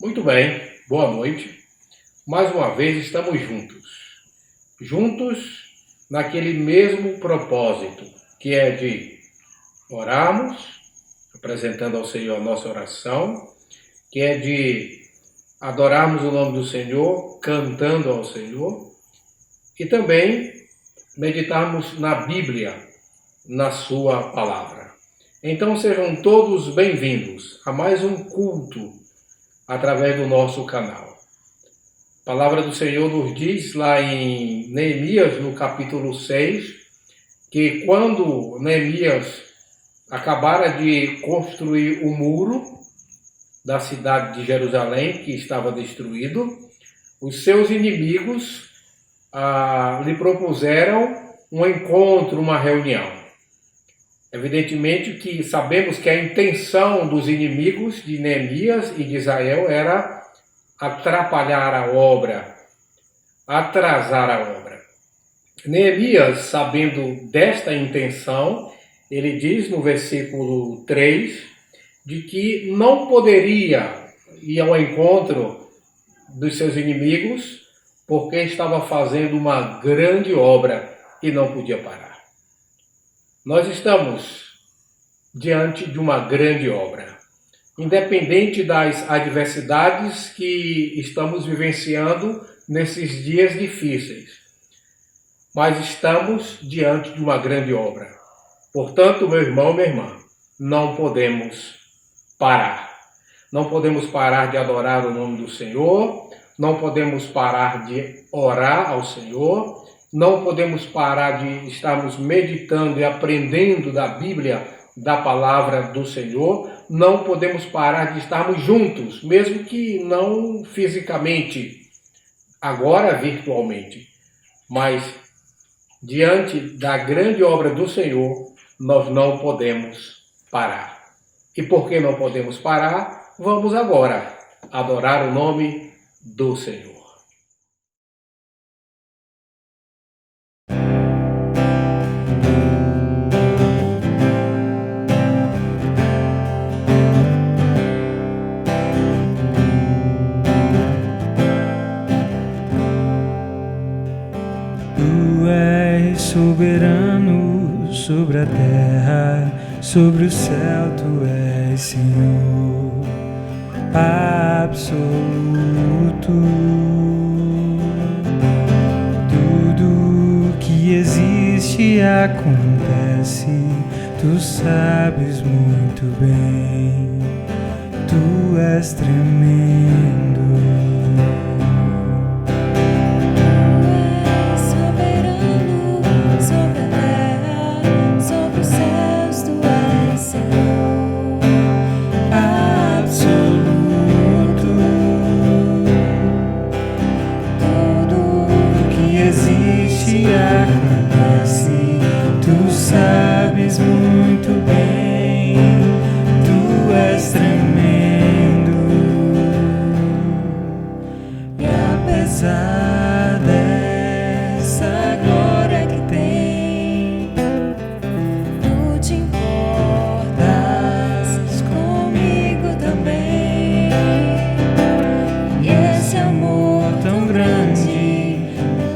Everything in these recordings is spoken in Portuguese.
Muito bem, boa noite. Mais uma vez estamos juntos naquele mesmo propósito, que é de orarmos, apresentando ao Senhor a nossa oração, que é de adorarmos o nome do Senhor, cantando ao Senhor, e também meditarmos na Bíblia, na sua palavra. Então sejam todos bem-vindos a mais um culto através do nosso canal. A palavra do Senhor nos diz lá em Neemias, no capítulo 6, que quando Neemias acabara de construir o muro da cidade de Jerusalém, que estava destruído, os seus inimigos lhe propuseram um encontro, uma reunião. Evidentemente que sabemos que a intenção dos inimigos de Neemias e de Israel era atrapalhar a obra, atrasar a obra. Neemias, sabendo desta intenção, ele diz no versículo 3, de que não poderia ir ao encontro dos seus inimigos, porque estava fazendo uma grande obra e não podia parar. Nós estamos diante de uma grande obra, independente das adversidades que estamos vivenciando nesses dias difíceis, mas estamos diante de uma grande obra. Portanto, meu irmão, minha irmã, não podemos parar. Não podemos parar de adorar o nome do Senhor, não podemos parar de orar ao Senhor, não podemos parar de estarmos meditando e aprendendo da Bíblia, da palavra do Senhor, não podemos parar de estarmos juntos, mesmo que não fisicamente, agora virtualmente, mas diante da grande obra do Senhor, nós não podemos parar. E por que não podemos parar? Vamos agora adorar o nome do Senhor. Soberano sobre a terra, sobre o céu, tu és Senhor absoluto. Tudo que existe acontece, tu sabes muito bem, tu és tremendo.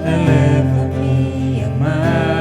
Eleva-me a amar.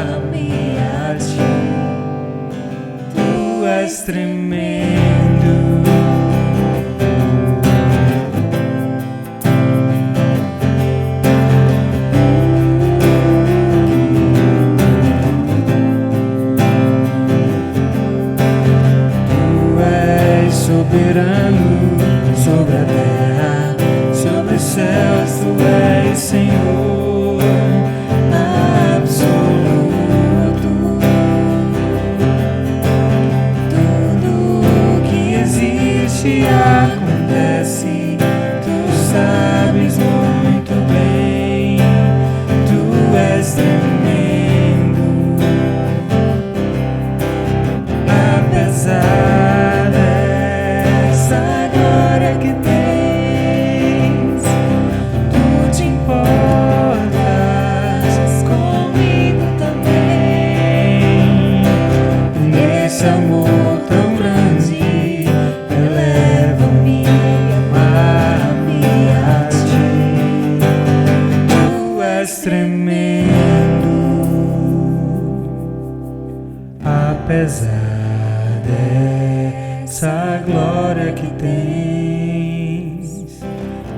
apesar dessa glória que tens,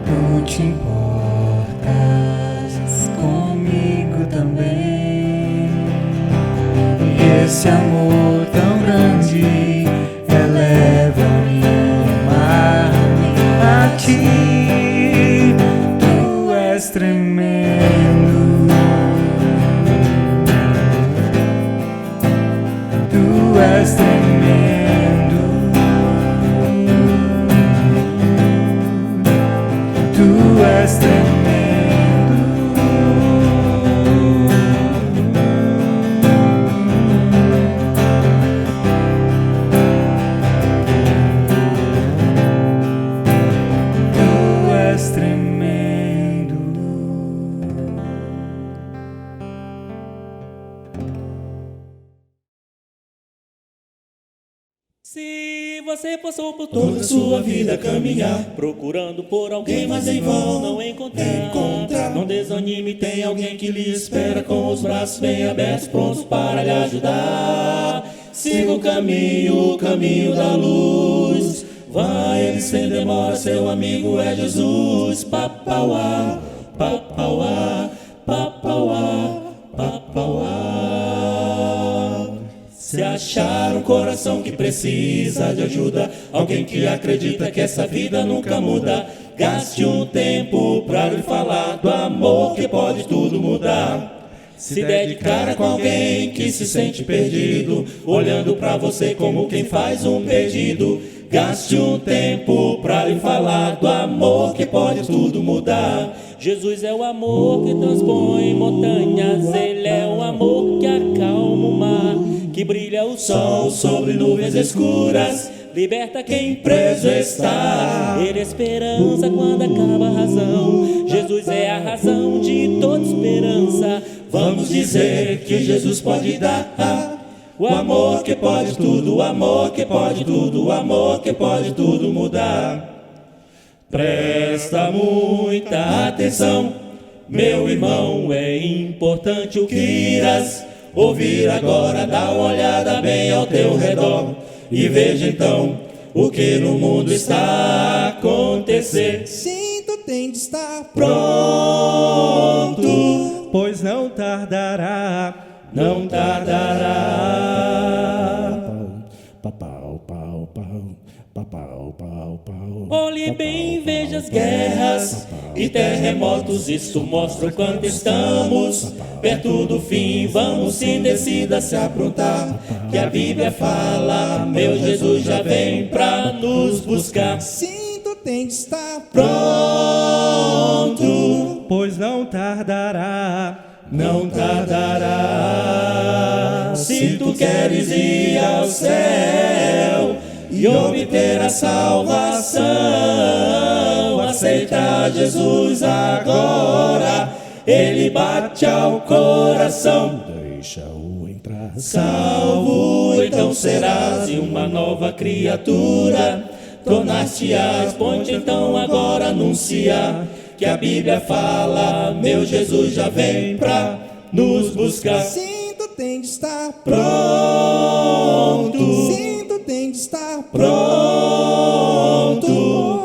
tu te importas comigo também. E esse amor tão grande eleva-me a amar-me a ti. Tu és tremendo, tu és tremendo, tu és tremendo. Se você passou por toda a sua vida caminhar, procurando por alguém, mas em vão não encontrar. Não desanime, tem alguém que lhe espera com os braços bem abertos, prontos para lhe ajudar. Siga o caminho da luz. Vai ele sem demora, seu amigo é Jesus. Papauá, papauá, papauá, papauá. Se achar um coração que precisa de ajuda, alguém que acredita que essa vida nunca muda, gaste um tempo pra lhe falar do amor que pode tudo mudar. Se dedicar com alguém que se sente perdido, olhando pra você como quem faz um pedido, gaste um tempo pra lhe falar do amor que pode tudo mudar. Jesus é o amor que transpõe montanhas, Ele é o amor que acalma o mar, que brilha o sol sobre nuvens escuras, liberta quem preso está. Ele é esperança quando acaba a razão, Jesus é a razão de toda esperança. Vamos dizer que Jesus pode dar o amor que pode tudo, o amor que pode tudo, o amor que pode tudo mudar. Presta muita atenção, meu irmão, é importante o que irás ouvir agora. Dá uma olhada bem ao teu redor e veja então o que no mundo está a acontecer. Sim, tu tem de estar Pronto, Pois não tardará. não tardará. Papau, pau, pau, papau, pau, pau. Olhe bem, veja as guerras e terremotos, isso mostra o quanto estamos perto do fim. Vamos se decida se aprontar, que a Bíblia fala, meu Jesus já vem pra nos buscar. Sim, tu tem de estar Pronto, Pois não tardará. não tardará. Se tu queres ir ao céu e obter a salvação, aceita Jesus agora, Ele bate ao coração. deixa-o entrar. Salvo então serás e uma nova criatura tornar-te-ás. Ponte então agora anunciar que a Bíblia fala, meu Jesus já vem pra nos buscar. Sim, tu tem de estar Pronto, Sim, tu tem de estar pronto,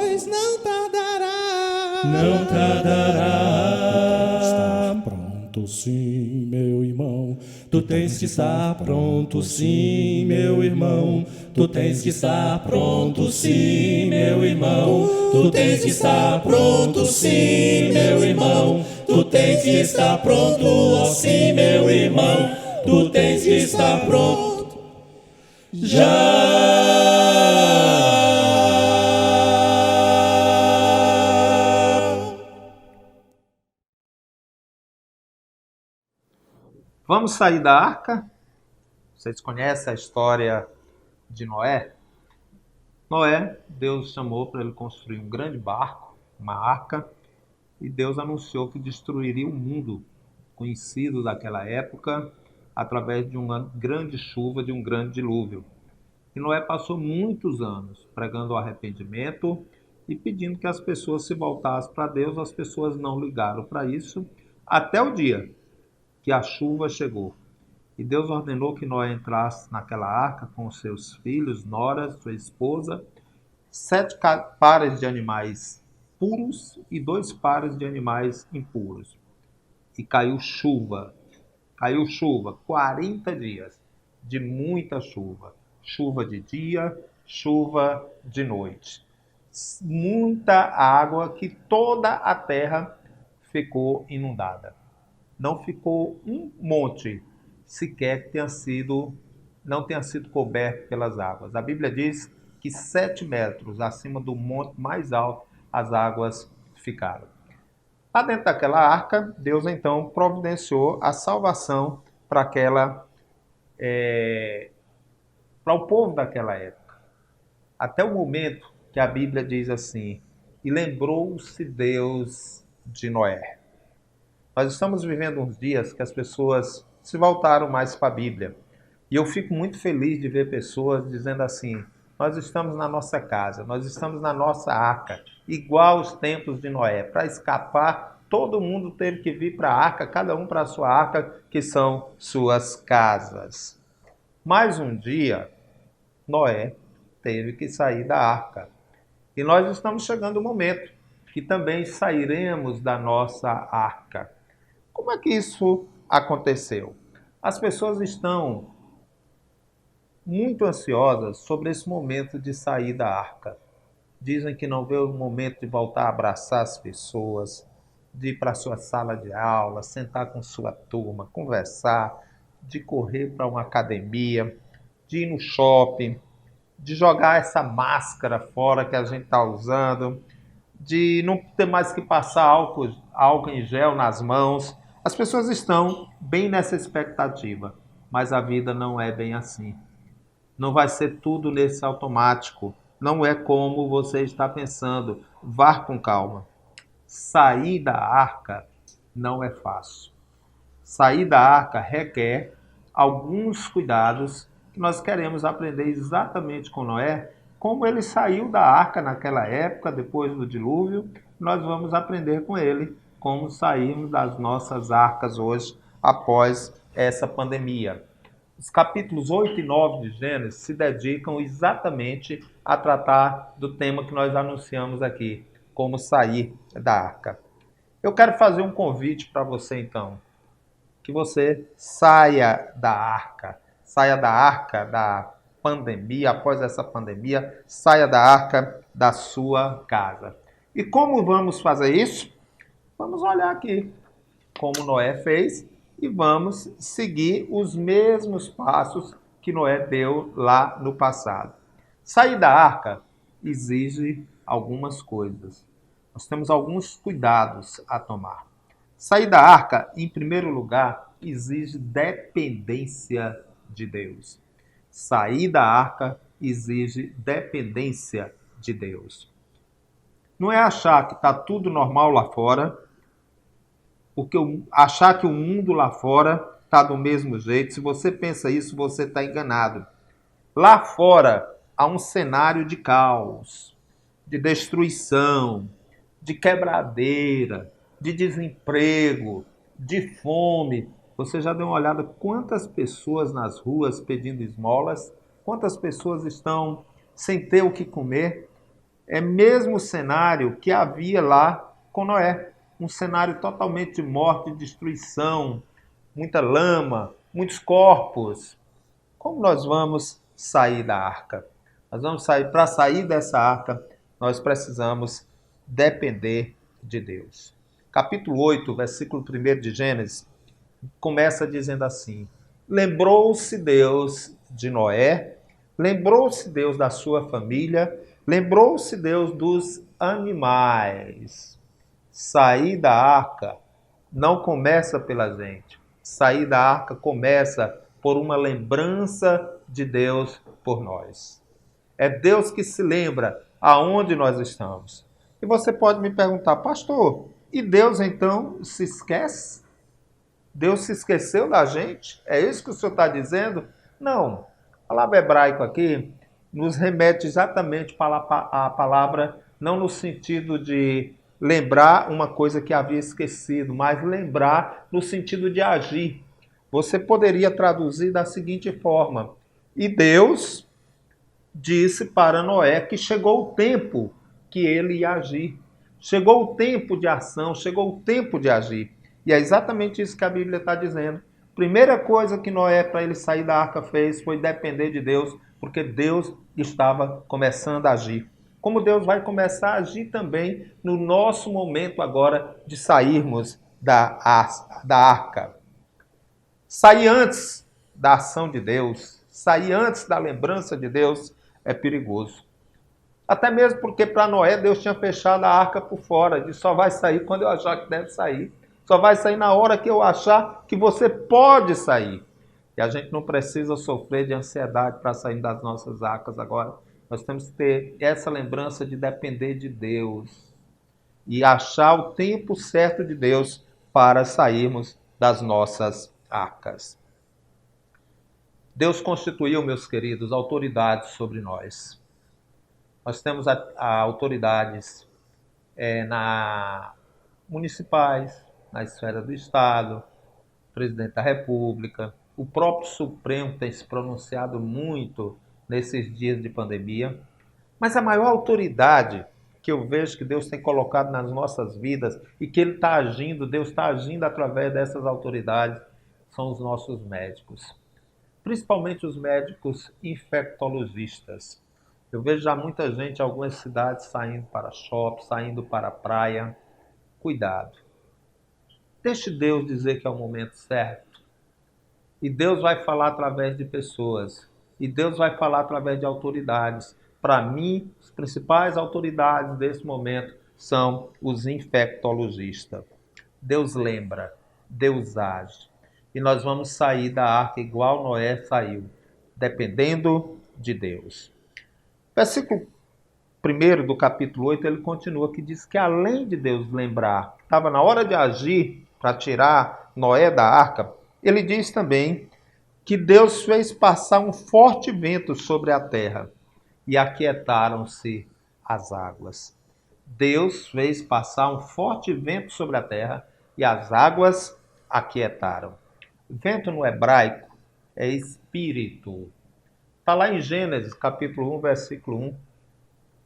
Pois não tardará. não tardará. Estar pronto, sim, meu irmão. Tu tens que estar pronto, sim, meu irmão. Tu tens que estar pronto, sim, meu irmão. Tu tens que estar pronto, sim, meu irmão. Tu tens que estar pronto, ó sim, meu irmão. Tu tens que estar pronto já. Vamos sair da arca? Vocês conhecem a história de Noé? Noé, Deus chamou para ele construir um grande barco, uma arca, e Deus anunciou que destruiria o mundo conhecido daquela época através de uma grande chuva, de um grande dilúvio. E Noé passou muitos anos pregando o arrependimento e pedindo que as pessoas se voltassem para Deus. As pessoas não ligaram para isso, até o dia que a chuva chegou. E Deus ordenou que Noé entrasse naquela arca com os seus filhos, noras, sua esposa, 7 pares de animais puros e 2 pares de animais impuros. E caiu chuva, 40 dias de muita chuva. Chuva de dia, chuva de noite. Muita água que toda a terra ficou inundada. Não ficou um monte sequer que não tenha sido coberto pelas águas. A Bíblia diz que 7 metros acima do monte mais alto as águas ficaram. Lá dentro daquela arca, Deus então providenciou a salvação para o povo daquela época. Até o momento que a Bíblia diz assim: e lembrou-se Deus de Noé. Nós estamos vivendo uns dias que as pessoas se voltaram mais para a Bíblia. E eu fico muito feliz de ver pessoas dizendo assim: nós estamos na nossa casa, nós estamos na nossa arca, igual os tempos de Noé. Para escapar, todo mundo teve que vir para a arca, cada um para a sua arca, que são suas casas. Mas um dia, Noé teve que sair da arca. E nós estamos chegando ao momento que também sairemos da nossa arca. Como é que isso aconteceu? As pessoas estão muito ansiosas sobre esse momento de sair da arca. Dizem que não vê o momento de voltar a abraçar as pessoas, de ir para a sua sala de aula, sentar com sua turma, conversar, de correr para uma academia, de ir no shopping, de jogar essa máscara fora que a gente está usando, de não ter mais que passar álcool em gel nas mãos. As pessoas estão bem nessa expectativa, mas a vida não é bem assim. Não vai ser tudo nesse automático. Não é como você está pensando. Vá com calma. Sair da arca não é fácil. Sair da arca requer alguns cuidados que nós queremos aprender exatamente com Noé. Como ele saiu da arca naquela época, depois do dilúvio, nós vamos aprender com ele como sairmos das nossas arcas hoje, após essa pandemia. Os capítulos 8 e 9 de Gênesis se dedicam exatamente a tratar do tema que nós anunciamos aqui, como sair da arca. Eu quero fazer um convite para você então, que você saia da arca da pandemia, após essa pandemia, saia da arca da sua casa. E como vamos fazer isso? Vamos olhar aqui como Noé fez e vamos seguir os mesmos passos que Noé deu lá no passado. Sair da arca exige algumas coisas. Nós temos alguns cuidados a tomar. Sair da arca, em primeiro lugar, exige dependência de Deus. Sair da arca exige dependência de Deus. Não é achar que está tudo normal lá fora, porque achar que o mundo lá fora está do mesmo jeito. Se você pensa isso, você está enganado. Lá fora há um cenário de caos, de destruição, de quebradeira, de desemprego, de fome. Você já deu uma olhada quantas pessoas nas ruas pedindo esmolas? Quantas pessoas estão sem ter o que comer? É mesmo cenário que havia lá com Noé. Um cenário totalmente de morte e destruição, muita lama, muitos corpos. Como nós vamos sair da arca? Para sair dessa arca, nós precisamos depender de Deus. Capítulo 8, versículo 1 de Gênesis, começa dizendo assim: lembrou-se Deus de Noé, lembrou-se Deus da sua família, lembrou-se Deus dos animais. Sair da arca não começa pela gente. Sair da arca começa por uma lembrança de Deus por nós. É Deus que se lembra aonde nós estamos. E você pode me perguntar: pastor, e Deus então se esquece? Deus se esqueceu da gente? É isso que o senhor está dizendo? Não. A palavra hebraica aqui nos remete exatamente para a palavra, não no sentido de lembrar uma coisa que havia esquecido, mas lembrar no sentido de agir. Você poderia traduzir da seguinte forma: e Deus disse para Noé que chegou o tempo que ele ia agir. Chegou o tempo de ação, chegou o tempo de agir. E é exatamente isso que a Bíblia está dizendo. Primeira coisa que Noé, para ele sair da arca, fez foi depender de Deus, porque Deus estava começando a agir. Como Deus vai começar a agir também no nosso momento agora de sairmos da arca. Sair antes da ação de Deus, sair antes da lembrança de Deus é perigoso. Até mesmo porque para Noé Deus tinha fechado a arca por fora, disse só vai sair quando eu achar que deve sair. Só vai sair na hora que eu achar que você pode sair. E a gente não precisa sofrer de ansiedade para sair das nossas arcas agora. Nós temos que ter essa lembrança de depender de Deus e achar o tempo certo de Deus para sairmos das nossas arcas. Deus constituiu, meus queridos, autoridades sobre nós. Nós temos autoridades municipais, na esfera do Estado, presidente da República. O próprio Supremo tem se pronunciado muito nesses dias de pandemia. Mas a maior autoridade que eu vejo que Deus tem colocado nas nossas vidas e que Ele está agindo, Deus está agindo através dessas autoridades, são os nossos médicos. Principalmente os médicos infectologistas. Eu vejo já muita gente em algumas cidades saindo para shopping, saindo para a praia. Cuidado. Deixe Deus dizer que é o momento certo. E Deus vai falar através de pessoas. E Deus vai falar através de autoridades. Para mim, as principais autoridades desse momento são os infectologistas. Deus lembra, Deus age. E nós vamos sair da arca igual Noé saiu, dependendo de Deus. Versículo 1 do capítulo 8, ele continua que diz que além de Deus lembrar, estava na hora de agir para tirar Noé da arca, ele diz também que Deus fez passar um forte vento sobre a terra e aquietaram-se as águas. Deus fez passar um forte vento sobre a terra e as águas aquietaram. Vento no hebraico é espírito. Está lá em Gênesis, capítulo 1, versículo 1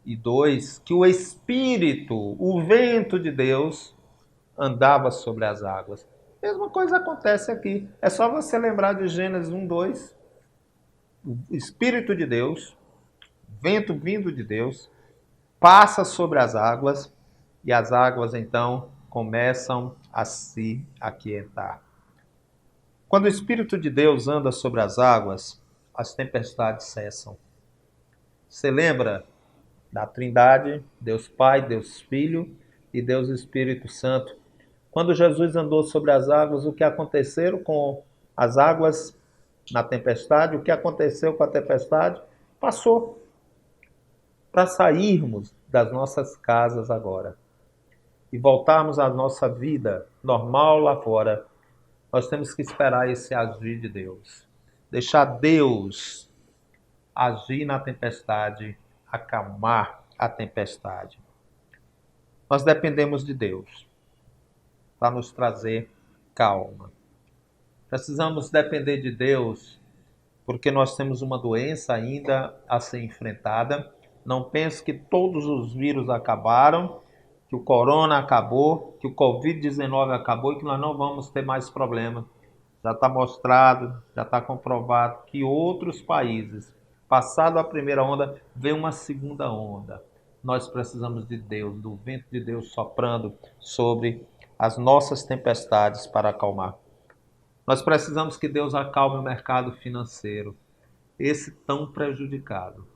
e 2, que o Espírito, o vento de Deus, andava sobre as águas. Mesma coisa acontece aqui. É só você lembrar de Gênesis 1, 2. O Espírito de Deus, vento vindo de Deus, passa sobre as águas e as águas então começam a se aquietar. Quando o Espírito de Deus anda sobre as águas, as tempestades cessam. Você lembra da Trindade, Deus Pai, Deus Filho e Deus Espírito Santo? Quando Jesus andou sobre as águas, o que aconteceu com as águas na tempestade? O que aconteceu com a tempestade? Passou. Para sairmos das nossas casas agora e voltarmos à nossa vida normal lá fora, nós temos que esperar esse agir de Deus. Deixar Deus agir na tempestade, acalmar a tempestade. Nós dependemos de Deus para nos trazer calma. Precisamos depender de Deus porque nós temos uma doença ainda a ser enfrentada. Não pense que todos os vírus acabaram, que o corona acabou, que o Covid-19 acabou e que nós não vamos ter mais problema. Já está mostrado, já está comprovado que outros países, passado a primeira onda, vem uma segunda onda. Nós precisamos de Deus, do vento de Deus soprando sobre as nossas tempestades para acalmar. Nós precisamos que Deus acalme o mercado financeiro, esse tão prejudicado.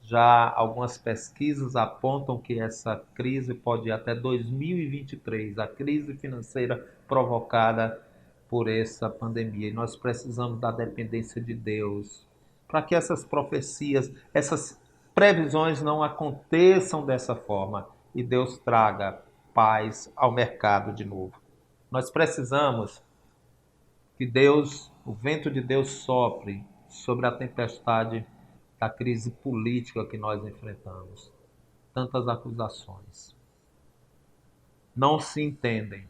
Já algumas pesquisas apontam que essa crise pode ir até 2023, a crise financeira provocada por essa pandemia. E nós precisamos da dependência de Deus, para que essas profecias, essas previsões não aconteçam dessa forma e Deus traga paz ao mercado de novo. Nós precisamos que Deus, o vento de Deus sopre sobre a tempestade da crise política que nós enfrentamos. Tantas acusações, não se entendem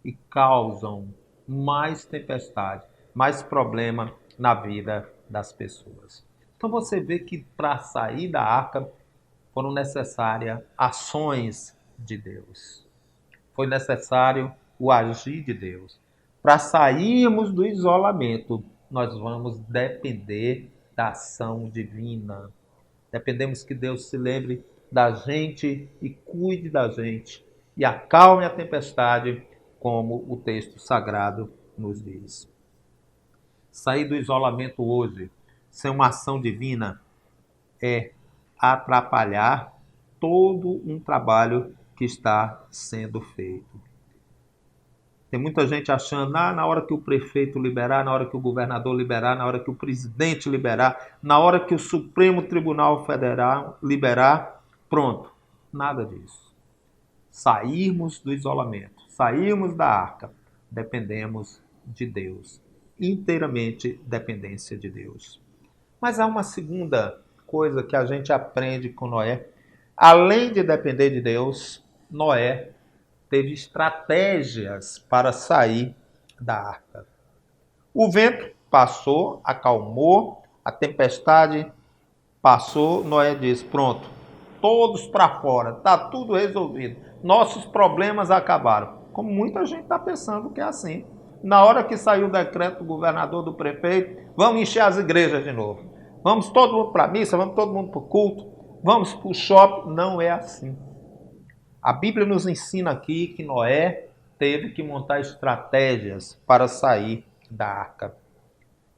e causam mais tempestade, mais problema na vida das pessoas. Então você vê que para sair da arca foram necessárias ações de Deus. Foi necessário o agir de Deus. Para sairmos do isolamento, nós vamos depender da ação divina. Dependemos que Deus se lembre da gente e cuide da gente e acalme a tempestade, como o texto sagrado nos diz. Sair do isolamento hoje, sem uma ação divina, é atrapalhar todo um trabalho que está sendo feito. Tem muita gente achando, na hora que o prefeito liberar, na hora que o governador liberar, na hora que o presidente liberar, na hora que o Supremo Tribunal Federal liberar, pronto. Nada disso. Sairmos do isolamento, sairmos da arca, dependemos de Deus. Inteiramente dependência de Deus. Mas há uma segunda coisa que a gente aprende com Noé. Além de depender de Deus, Noé teve estratégias para sair da arca. O vento passou, acalmou, a tempestade passou, Noé disse, pronto, todos para fora, está tudo resolvido, nossos problemas acabaram. Como muita gente está pensando que é assim. Na hora que saiu o decreto do governador, do prefeito, vamos encher as igrejas de novo. Vamos todo mundo para a missa, vamos todo mundo para o culto, vamos para o shopping. Não é assim. A Bíblia nos ensina aqui que Noé teve que montar estratégias para sair da arca.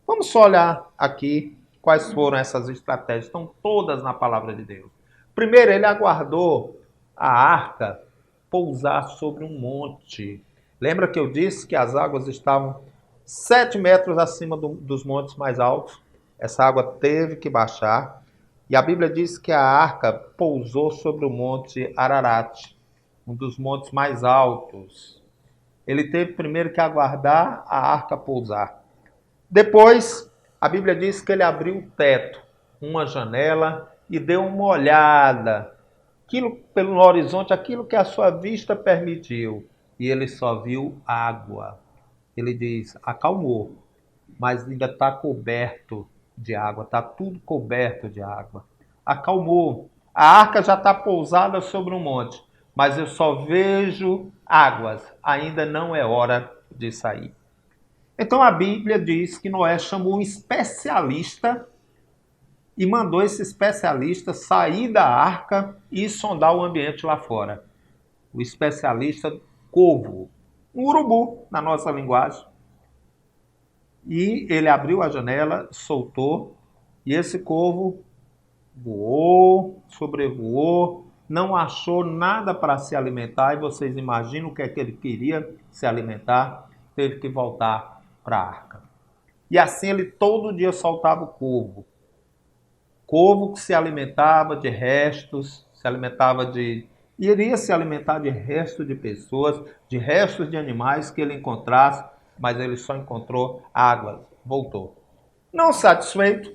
Vamos só olhar aqui quais foram essas estratégias. Estão todas na palavra de Deus. Primeiro, ele aguardou a arca pousar sobre um monte. Lembra que eu disse que as águas estavam 7 metros acima dos montes mais altos? Essa água teve que baixar. E a Bíblia diz que a arca pousou sobre o monte Ararat, um dos montes mais altos. Ele teve primeiro que aguardar a arca pousar. Depois, a Bíblia diz que ele abriu o teto, uma janela, e deu uma olhada pelo horizonte, aquilo que a sua vista permitiu. E ele só viu água. Ele diz, acalmou, mas ainda está coberto de água, está tudo coberto de água. Acalmou. A arca já está pousada sobre um monte, mas eu só vejo águas. Ainda não é hora de sair. Então a Bíblia diz que Noé chamou um especialista e mandou esse especialista sair da arca e sondar o ambiente lá fora. O especialista corvo, um urubu na nossa linguagem. E ele abriu a janela, soltou, e esse corvo voou, sobrevoou, não achou nada para se alimentar, e vocês imaginam o que é que ele queria se alimentar, teve que voltar para a arca. E assim ele todo dia soltava o corvo. Corvo que se alimentava de restos, iria se alimentar de restos de pessoas, de restos de animais que ele encontrasse, mas ele só encontrou água, voltou. Não satisfeito,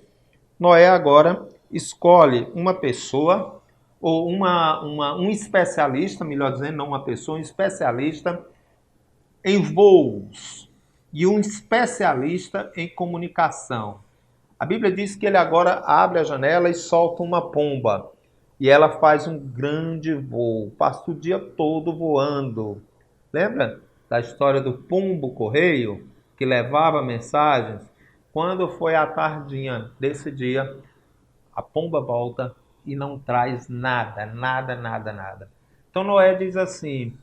Noé agora escolhe uma pessoa, ou um especialista, melhor dizendo, não uma pessoa, um especialista em voos e um especialista em comunicação. A Bíblia diz que ele agora abre a janela e solta uma pomba. E ela faz um grande voo, passa o dia todo voando. Lembra da história do pombo correio, que levava mensagens? Quando foi à tardinha desse dia, a pomba volta e não traz nada. Então Noé diz assim,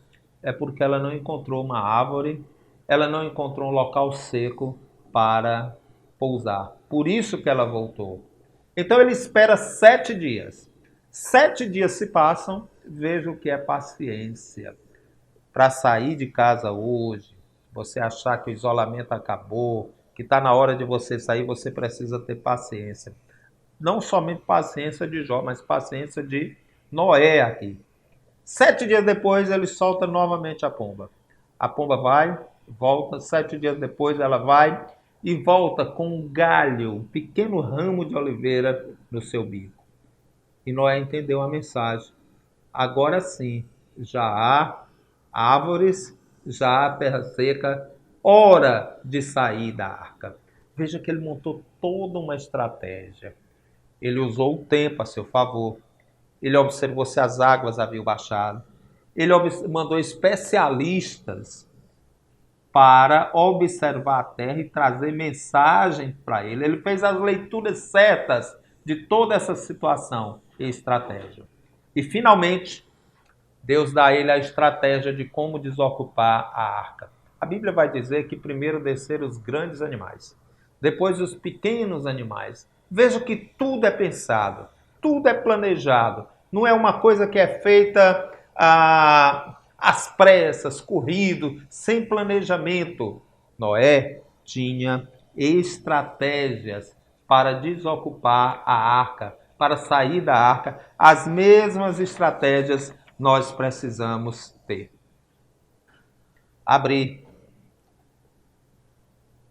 é porque ela não encontrou uma árvore, ela não encontrou um local seco para pousar. Por isso que ela voltou. Então ele espera 7 dias. 7 dias se passam, veja o que é paciência. Para sair de casa hoje, você achar que o isolamento acabou, que está na hora de você sair, você precisa ter paciência. Não somente paciência de Jó, mas paciência de Noé aqui. 7 dias depois, ele solta novamente a pomba. A pomba vai, volta, 7 dias depois ela vai e volta com um galho, um pequeno ramo de oliveira no seu bico. E Noé entendeu a mensagem. Agora sim, já há árvores, já a terra seca, hora de sair da arca. Veja que ele montou toda uma estratégia. Ele usou o tempo a seu favor. Ele observou se as águas haviam baixado. Ele mandou especialistas para observar a terra e trazer mensagem para ele. Ele fez as leituras certas de toda essa situação e estratégia. E, finalmente, Deus dá a ele a estratégia de como desocupar a arca. A Bíblia vai dizer que primeiro desceram os grandes animais, depois os pequenos animais. Veja que tudo é pensado, tudo é planejado. Não é uma coisa que é feita às pressas, corrido, sem planejamento. Noé tinha estratégias para desocupar a arca, para sair da arca. As mesmas estratégias nós precisamos ter. Abrir,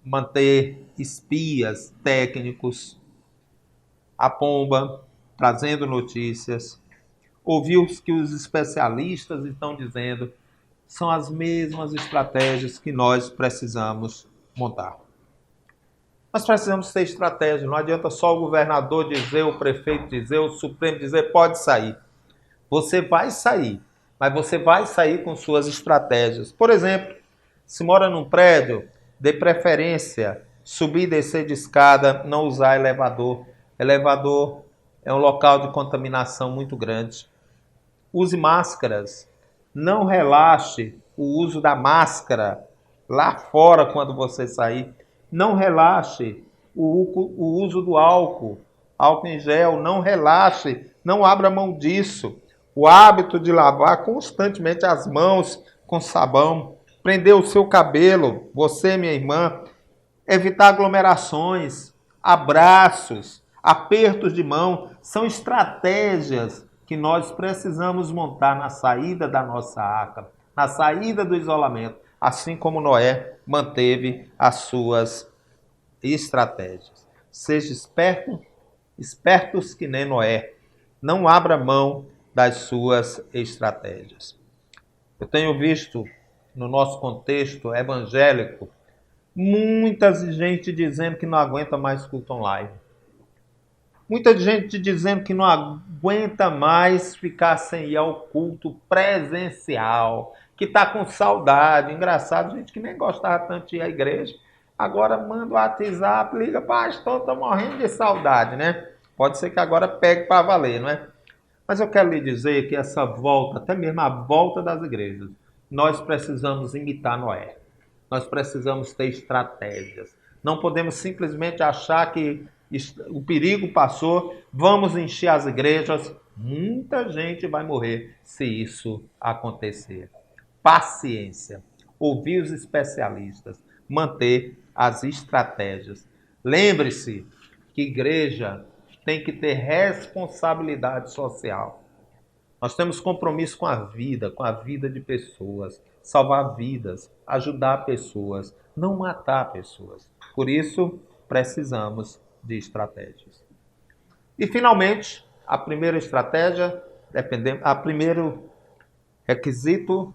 manter espias técnicos, a pomba, trazendo notícias, ouvir o que os especialistas estão dizendo, são as mesmas estratégias que nós precisamos montar. Nós precisamos ter estratégia, não adianta só o governador dizer, o prefeito dizer, o Supremo dizer, pode sair. Você vai sair, mas você vai sair com suas estratégias. Por exemplo, se mora num prédio, dê preferência, subir e descer de escada, não usar elevador. Elevador é um local de contaminação muito grande. Use máscaras. Não relaxe o uso da máscara lá fora quando você sair. Não relaxe o uso do álcool em gel. Não relaxe, não abra mão disso. O hábito de lavar constantemente as mãos com sabão. Prender o seu cabelo, você, minha irmã. Evitar aglomerações, abraços, apertos de mão. São estratégias que nós precisamos montar na saída da nossa arca, na saída do isolamento, assim como Noé manteve as suas estratégias. Seja esperto, espertos que nem Noé. Não abra mão das suas estratégias. Eu tenho visto no nosso contexto evangélico muita gente dizendo que não aguenta mais culto online. Muita gente dizendo que não aguenta mais ficar sem ir ao culto presencial, que está com saudade. Engraçado, gente que nem gostava tanto de ir à igreja, agora manda o WhatsApp, liga, pastor, estou morrendo de saudade, né? Pode ser que agora pegue para valer, não é? Mas eu quero lhe dizer que essa volta, até mesmo a volta das igrejas, nós precisamos imitar Noé. Nós precisamos ter estratégias. Não podemos simplesmente achar que o perigo passou, vamos encher as igrejas. Muita gente vai morrer se isso acontecer. Paciência. Ouvir os especialistas. Manter as estratégias. Lembre-se que igreja tem que ter responsabilidade social. Nós temos compromisso com a vida de pessoas, salvar vidas, ajudar pessoas, não matar pessoas. Por isso, precisamos de estratégias. E, finalmente, a primeira estratégia, primeiro requisito,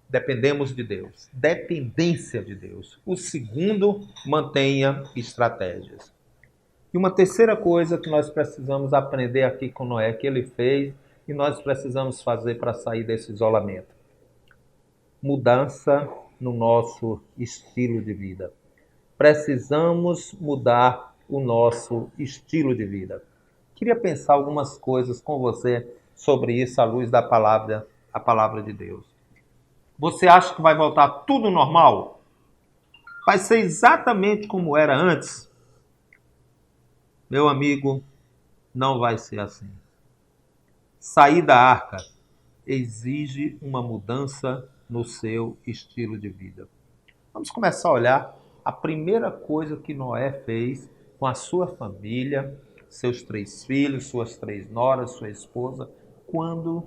dependemos de Deus. Dependência de Deus. O segundo, mantenha estratégias. E uma terceira coisa que nós precisamos aprender aqui com Noé, que ele fez, e nós precisamos fazer para sair desse isolamento. Mudança no nosso estilo de vida. Precisamos mudar o nosso estilo de vida. Queria pensar algumas coisas com você sobre isso à luz da palavra, a palavra de Deus. Você acha que vai voltar tudo normal? Vai ser exatamente como era antes? Meu amigo, não vai ser assim. Sair da arca exige uma mudança no seu estilo de vida. Vamos começar a olhar a primeira coisa que Noé fez com a sua família, seus 3 filhos, suas 3 noras, sua esposa, quando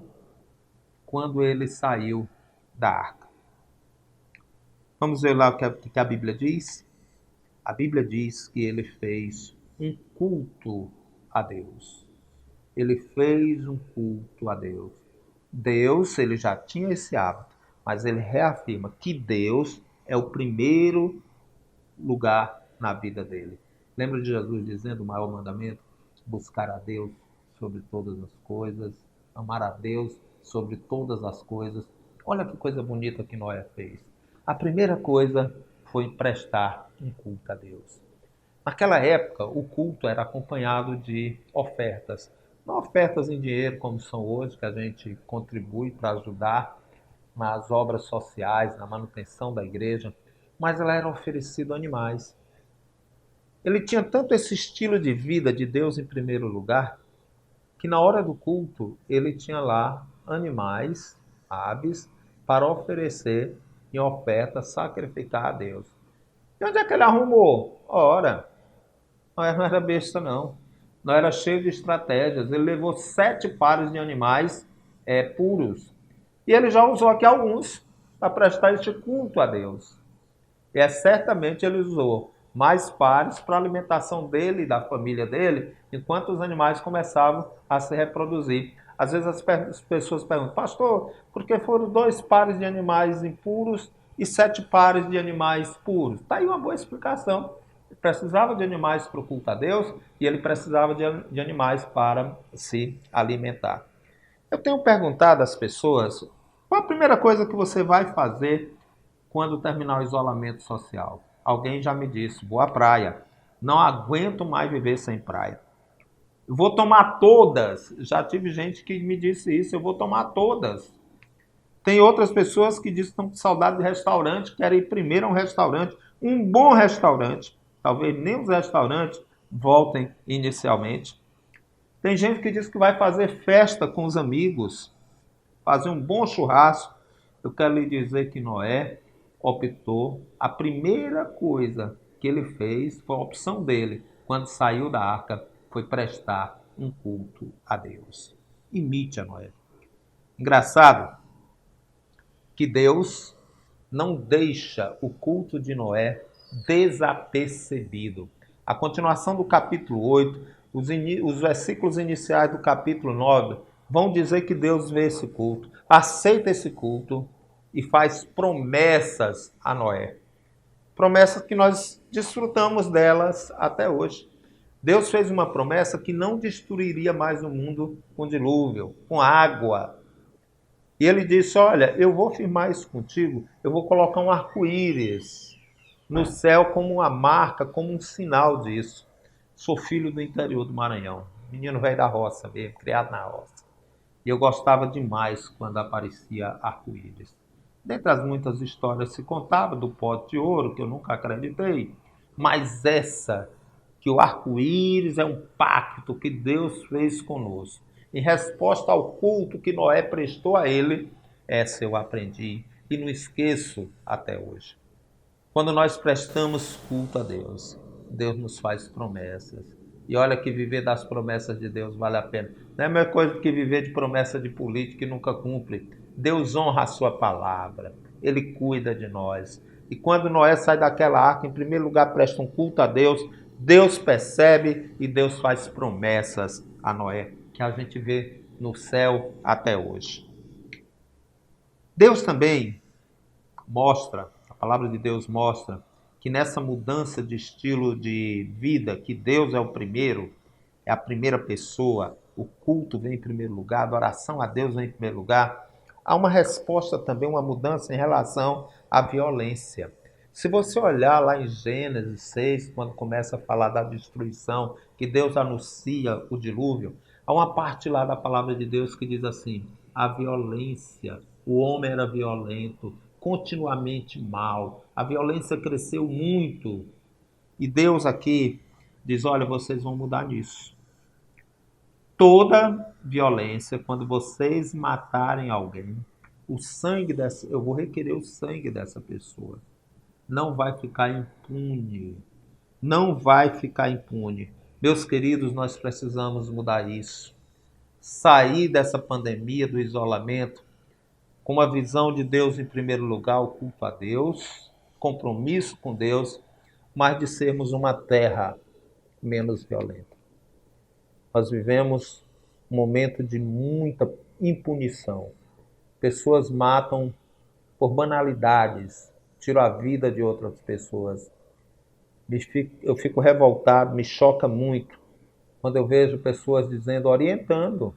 ele saiu da arca. Vamos ver lá o que a Bíblia diz? A Bíblia diz que ele fez um culto a Deus. Ele fez um culto a Deus. Deus, ele já tinha esse hábito. mas ele reafirma que Deus é o primeiro lugar na vida dele. Lembra de Jesus dizendo o maior mandamento? Buscar a Deus sobre todas as coisas, amar a Deus sobre todas as coisas. Olha que coisa bonita que Noé fez. A primeira coisa foi prestar um culto a Deus. Naquela época, o culto era acompanhado de ofertas. Não ofertas em dinheiro como são hoje, que a gente contribui para ajudar nas obras sociais, na manutenção da igreja, mas ela era oferecida a animais. Ele tinha tanto esse estilo de vida de Deus em primeiro lugar, que na hora do culto ele tinha lá animais, aves, para oferecer em oferta, sacrificar a Deus. E onde é que ele arrumou? Ora, não era besta não. Não era cheio de estratégias. Ele levou 7 pares de animais puros. E ele já usou aqui alguns para prestar este culto a Deus. E certamente ele usou mais pares para a alimentação dele e da família dele, enquanto os animais começavam a se reproduzir. Às vezes as pessoas perguntam, pastor, por que foram 2 pares de animais impuros e 7 pares de animais puros? Está aí uma boa explicação. Ele precisava de animais para o culto a Deus e ele precisava de animais para se alimentar. Eu tenho perguntado às pessoas, qual a primeira coisa que você vai fazer quando terminar o isolamento social? Alguém já me disse, vou à praia. Não aguento mais viver sem praia. Eu vou tomar todas. Já tive gente que me disse isso, eu vou tomar todas. Tem outras pessoas que dizem que estão com saudade de restaurante, querem ir primeiro a um restaurante, um bom restaurante. Talvez nem os restaurantes voltem inicialmente. Tem gente que diz que vai fazer festa com os amigos, fazer um bom churrasco. Eu quero lhe dizer que Noé optou, a primeira coisa que ele fez, foi a opção dele, quando saiu da arca, foi prestar um culto a Deus. Imite a Noé. Engraçado que Deus não deixa o culto de Noé desapercebido. A continuação do capítulo 8, os versículos iniciais do capítulo 9, vão dizer que Deus vê esse culto, aceita esse culto e faz promessas a Noé. Promessas que nós desfrutamos delas até hoje. Deus fez uma promessa que não destruiria mais o mundo com dilúvio, com água. E ele disse, olha, eu vou firmar isso contigo, eu vou colocar um arco-íris no céu como uma marca, como um sinal disso. Sou filho do interior do Maranhão, menino velho da roça mesmo, criado na roça. E eu gostava demais quando aparecia arco-íris. Dentre as muitas histórias se contava do pote de ouro, que eu nunca acreditei, mas essa, que o arco-íris é um pacto que Deus fez conosco. Em resposta ao culto que Noé prestou a ele, essa eu aprendi e não esqueço até hoje. Quando nós prestamos culto a Deus, Deus nos faz promessas. E olha que viver das promessas de Deus vale a pena. Não é a mesma coisa que viver de promessa de político que nunca cumpre. Deus honra a sua palavra. Ele cuida de nós. E quando Noé sai daquela arca, em primeiro lugar presta um culto a Deus, Deus percebe e Deus faz promessas a Noé, que a gente vê no céu até hoje. Deus também mostra, a palavra de Deus mostra, que nessa mudança de estilo de vida, que Deus é o primeiro, é a primeira pessoa, o culto vem em primeiro lugar, a adoração a Deus vem em primeiro lugar, há uma resposta também, uma mudança em relação à violência. Se você olhar lá em Gênesis 6, quando começa a falar da destruição, que Deus anuncia o dilúvio, há uma parte lá da palavra de Deus que diz assim, a violência, o homem era violento, continuamente mal, a violência cresceu muito. E Deus aqui diz, olha, vocês vão mudar nisso. Toda violência, quando vocês matarem alguém, o sangue dessa, eu vou requerer o sangue dessa pessoa. Não vai ficar impune. Não vai ficar impune. Meus queridos, nós precisamos mudar isso. Sair dessa pandemia, do isolamento, com uma visão de Deus em primeiro lugar, o culto a Deus, compromisso com Deus, mas de sermos uma terra menos violenta. Nós vivemos um momento de muita impunição. Pessoas matam por banalidades, tiram a vida de outras pessoas. Eu fico revoltado, me choca muito quando eu vejo pessoas dizendo, orientando.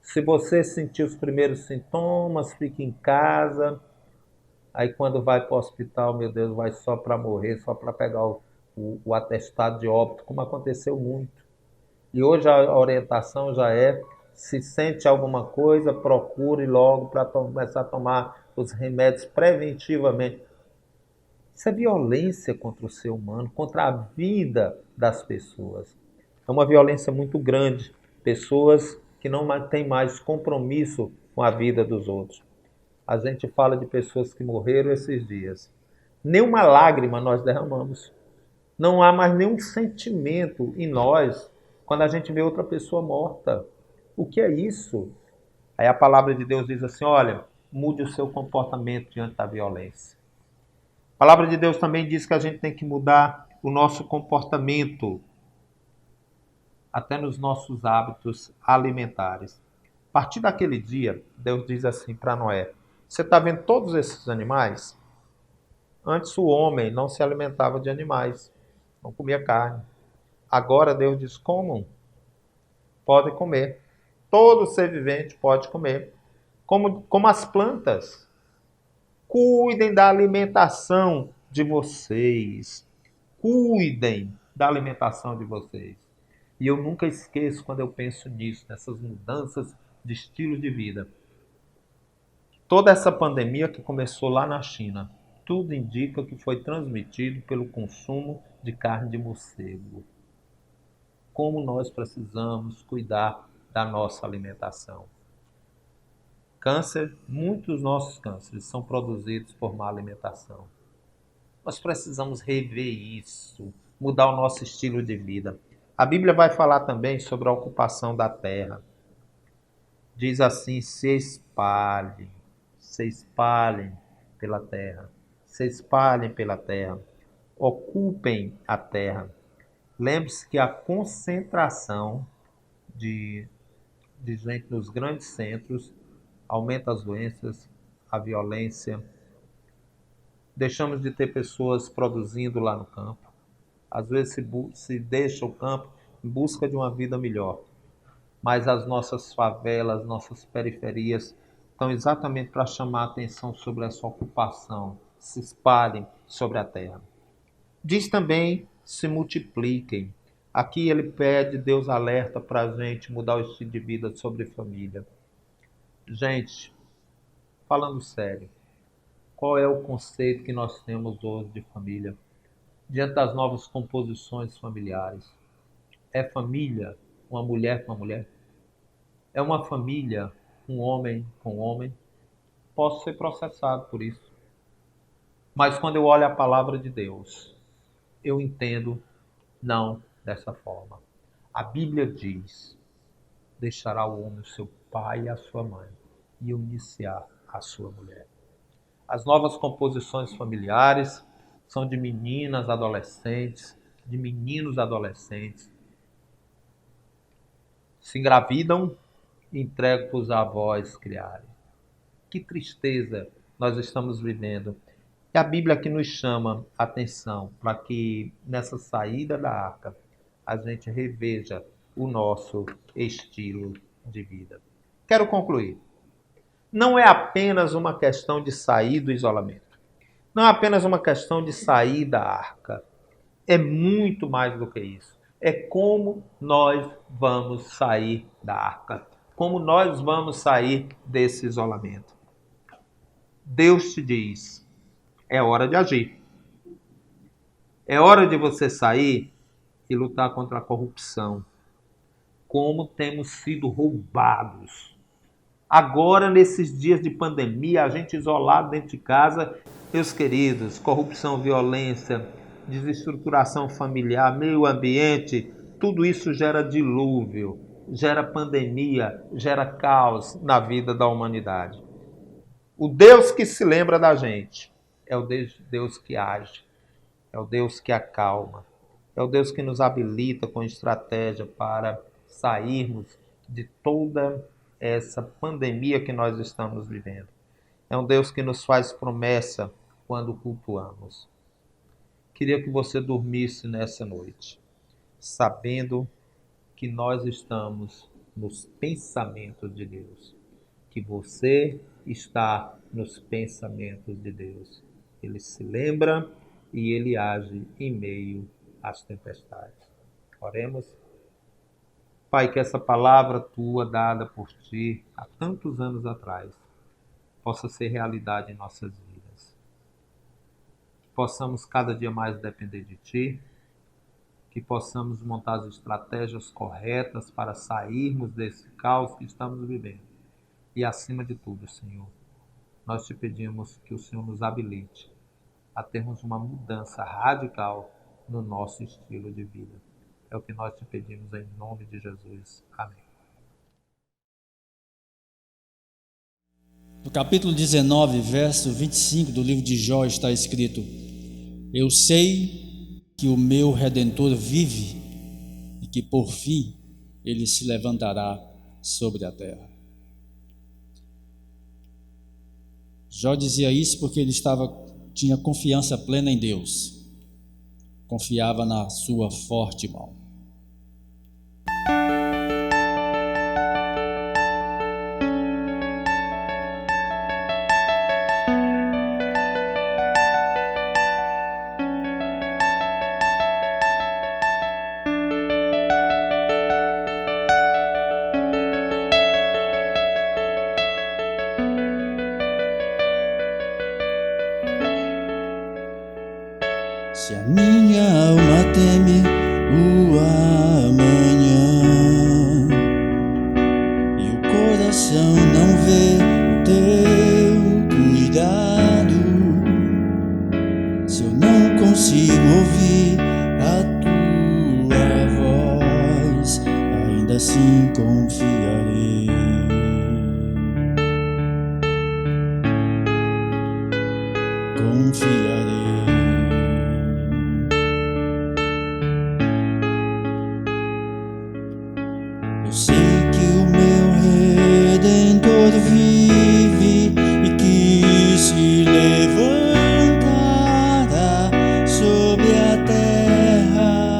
Se você sentir os primeiros sintomas, fique em casa. Aí quando vai para o hospital, meu Deus, vai só para morrer, só para pegar o atestado de óbito, como aconteceu muito. E hoje a orientação já é, se sente alguma coisa, procure logo para começar a tomar os remédios preventivamente. Isso é violência contra o ser humano, contra a vida das pessoas. É uma violência muito grande. Pessoas que não têm mais compromisso com a vida dos outros. A gente fala de pessoas que morreram esses dias. Nem uma lágrima nós derramamos. Não há mais nenhum sentimento em nós quando a gente vê outra pessoa morta. O que é isso? Aí a palavra de Deus diz assim, olha, mude o seu comportamento diante da violência. A palavra de Deus também diz que a gente tem que mudar o nosso comportamento, até nos nossos hábitos alimentares. A partir daquele dia, Deus diz assim para Noé, você está vendo todos esses animais? Antes o homem não se alimentava de animais, não comia carne. Agora Deus diz, comam, podem comer. Todo ser vivente pode comer, como as plantas. Cuidem da alimentação de vocês. Cuidem da alimentação de vocês. E eu nunca esqueço quando eu penso nisso, nessas mudanças de estilo de vida. Toda essa pandemia que começou lá na China, tudo indica que foi transmitido pelo consumo de carne de morcego. Como nós precisamos cuidar da nossa alimentação. Câncer, muitos dos nossos cânceres são produzidos por má alimentação. Nós precisamos rever isso, mudar o nosso estilo de vida. A Bíblia vai falar também sobre a ocupação da terra. Diz assim, se espalhem pela terra, se espalhem pela terra, ocupem a terra. Lembre-se que a concentração de gente nos grandes centros aumenta as doenças, a violência. Deixamos de ter pessoas produzindo lá no campo. Às vezes se deixa o campo em busca de uma vida melhor. Mas as nossas favelas, nossas periferias estão exatamente para chamar a atenção sobre essa ocupação. Se espalhem sobre a terra. Diz também, se multipliquem. Aqui ele pede, Deus alerta para a gente mudar o estilo de vida sobre família. Gente, falando sério, qual é o conceito que nós temos hoje de família? Diante das novas composições familiares. É família uma mulher com uma mulher? É uma família um homem com homem? Posso ser processado por isso. Mas quando eu olho a palavra de Deus, eu entendo não dessa forma. A Bíblia diz, deixará o homem o seu pai e a sua mãe e unir-se-á a sua mulher. As novas composições familiares são de meninas adolescentes, de meninos adolescentes. Se engravidam e entregam para os avós criarem. Que tristeza nós estamos vivendo. E a Bíblia aqui nos chama a atenção para que nessa saída da arca a gente reveja o nosso estilo de vida. Quero concluir. Não é apenas uma questão de sair do isolamento. Não é apenas uma questão de sair da arca. É muito mais do que isso. É como nós vamos sair da arca. Como nós vamos sair desse isolamento. Deus te diz, é hora de agir. É hora de você sair e lutar contra a corrupção. Como temos sido roubados. Agora, nesses dias de pandemia, a gente isolado dentro de casa, meus queridos, corrupção, violência, desestruturação familiar, meio ambiente, tudo isso gera dilúvio, gera pandemia, gera caos na vida da humanidade. O Deus que se lembra da gente é o Deus que age, é o Deus que acalma, é o Deus que nos habilita com estratégia para sairmos de toda essa pandemia que nós estamos vivendo. É um Deus que nos faz promessa quando cultuamos. Queria que você dormisse nessa noite, sabendo que nós estamos nos pensamentos de Deus, que você está nos pensamentos de Deus. Ele se lembra e ele age em meio às tempestades. Oremos. Pai, que essa palavra tua dada por ti há tantos anos atrás possa ser realidade em nossas vidas. Que possamos cada dia mais depender de ti, que possamos montar as estratégias corretas para sairmos desse caos que estamos vivendo. E acima de tudo, Senhor, nós te pedimos que o Senhor nos habilite a termos uma mudança radical no nosso estilo de vida. É o que nós te pedimos em nome de Jesus. Amém. No capítulo 19, verso 25 do livro de Jó está escrito: Eu sei que o meu Redentor vive e que por fim ele se levantará sobre a terra. Jó dizia isso porque ele tinha confiança plena em Deus, confiava na sua forte mão. Se a minha alma teme o amanhã e o coração não vê o teu cuidado, se eu não consigo ouvir a tua voz, ainda assim confiarei. Confiarei. Eu sei que o meu Redentor vive e que se levantará sobre a terra.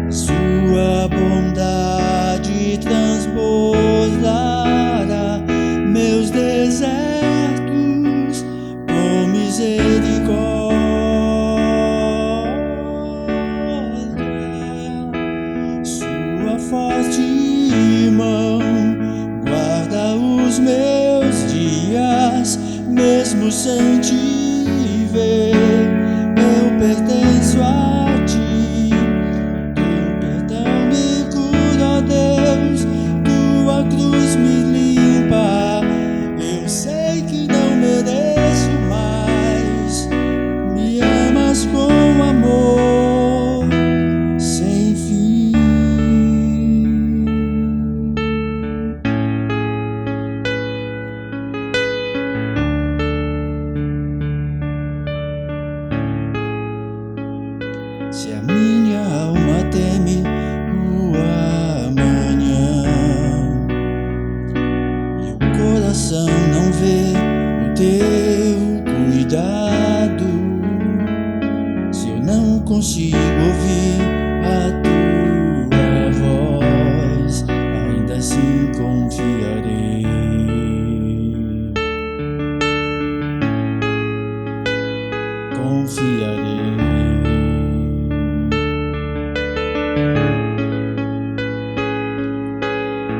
A sua bondade transbordará meus desertos com misericórdia. Forte mão guarda os meus dias, mesmo sem te ver, eu pertenço a ti. Teu perdão me cura, ó Deus, tua cruz me limpa. Eu sei que não mereço mais, me amas com amor sem fim. Se a minha alma teme o amanhã e o coração não vê o teu cuidado, se eu não consigo ouvir a tua voz, ainda assim confiarei. Confiarei.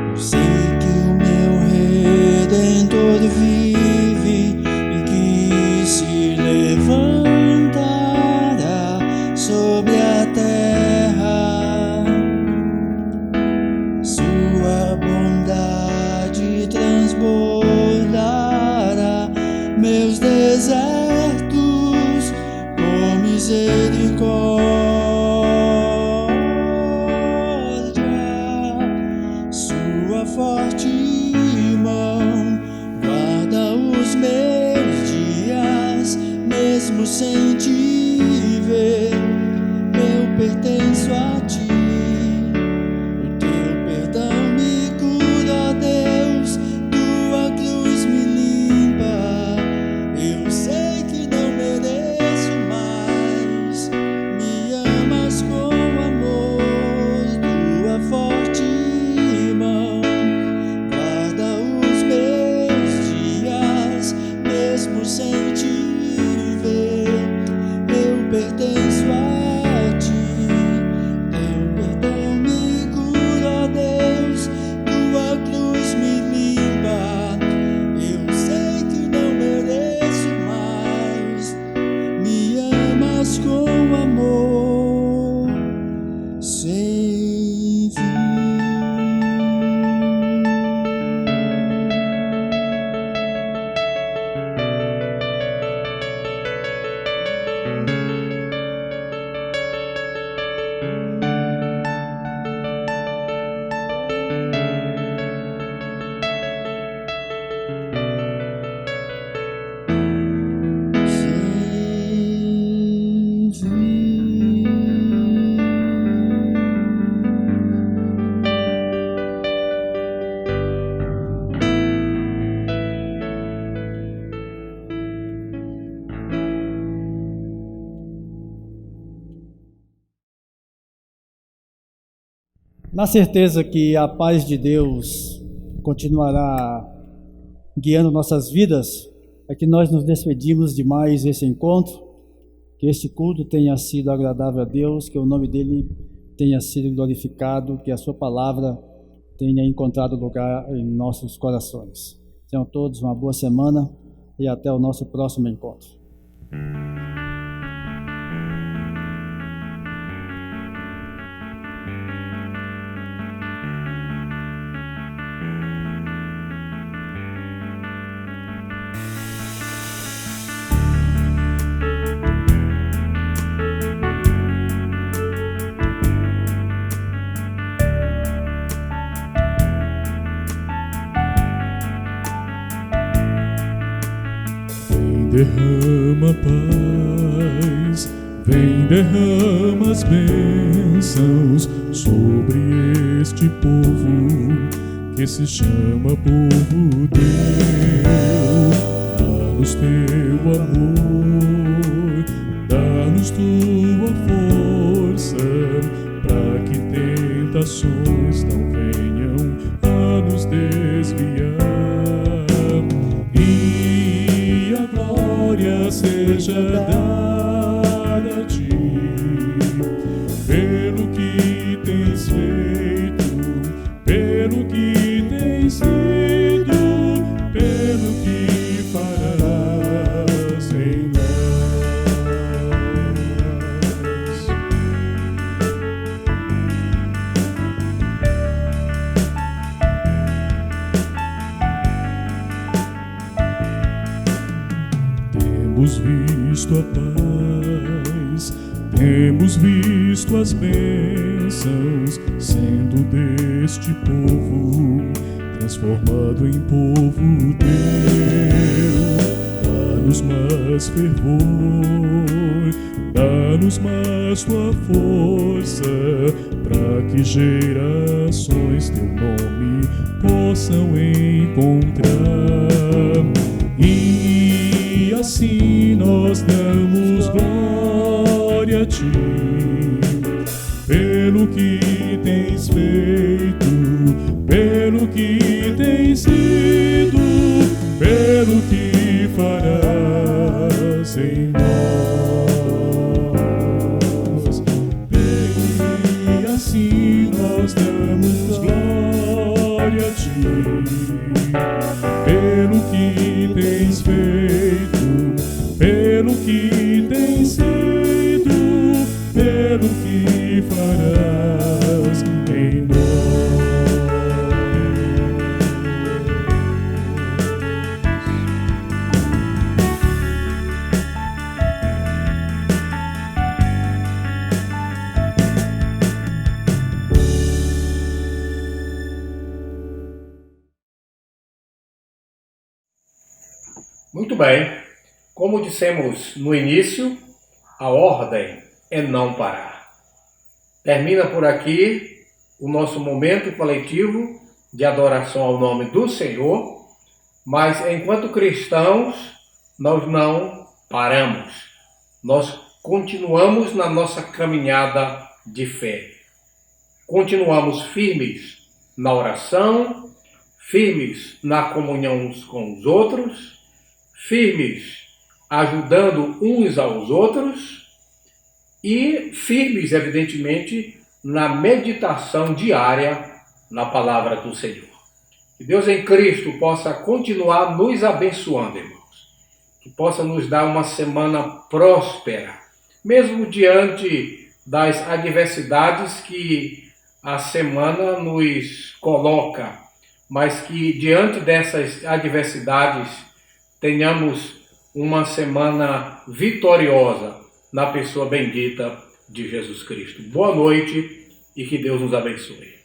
Eu sei que o meu Redentor vive e que se levantará sobre a terra. Sua bondade transbordará meus desertos com misericórdia. Sua forte mão guarda os meus dias, mesmo sem te ver, eu pertenço a ti. O teu perdão me cura, ó Deus, tua cruz me pertenço a ti. Teu perdão me cura, Deus, tua cruz me limpa. Eu sei que não mereço mais, me amas com amor sem fim. Sem fim. Na certeza que a paz de Deus continuará guiando nossas vidas, é que nós nos despedimos de mais esse encontro, que este culto tenha sido agradável a Deus, que o nome dele tenha sido glorificado, que a sua palavra tenha encontrado lugar em nossos corações. Tenham todos uma boa semana e até o nosso próximo encontro. Derrama paz, vem derrama as bênçãos sobre este povo que se chama povo teu. Dá-nos teu amor, dá-nos tua força, para que tentações não venham a nos desviar. E a glória seja dada a ti, pelo que tens feito, pelo que tens sido, pelo que farás em nós. Temos visto a paz, temos visto as bênçãos sendo deste povo transformado em povo teu. Dá-nos mais fervor, dá-nos mais tua força, para que gerações teu nome possam encontrar. E assim nós damos glória a ti, pelo que tens feito, pelo que tens sido, pelo que farás em nós. E assim nós damos glória a ti, pelo que tens feito, pelo que tens sido, pelo que farás em nós. Muito bem, como dissemos no início, a ordem é não parar. Termina por aqui o nosso momento coletivo de adoração ao nome do Senhor, mas enquanto cristãos, nós não paramos. Nós continuamos na nossa caminhada de fé. Continuamos firmes na oração, firmes na comunhão uns com os outros, firmes ajudando uns aos outros, e firmes, evidentemente, na meditação diária na palavra do Senhor. Que Deus em Cristo possa continuar nos abençoando, irmãos. Que possa nos dar uma semana próspera, mesmo diante das adversidades que a semana nos coloca, mas que diante dessas adversidades tenhamos uma semana vitoriosa na pessoa bendita de Jesus Cristo. Boa noite e que Deus nos abençoe.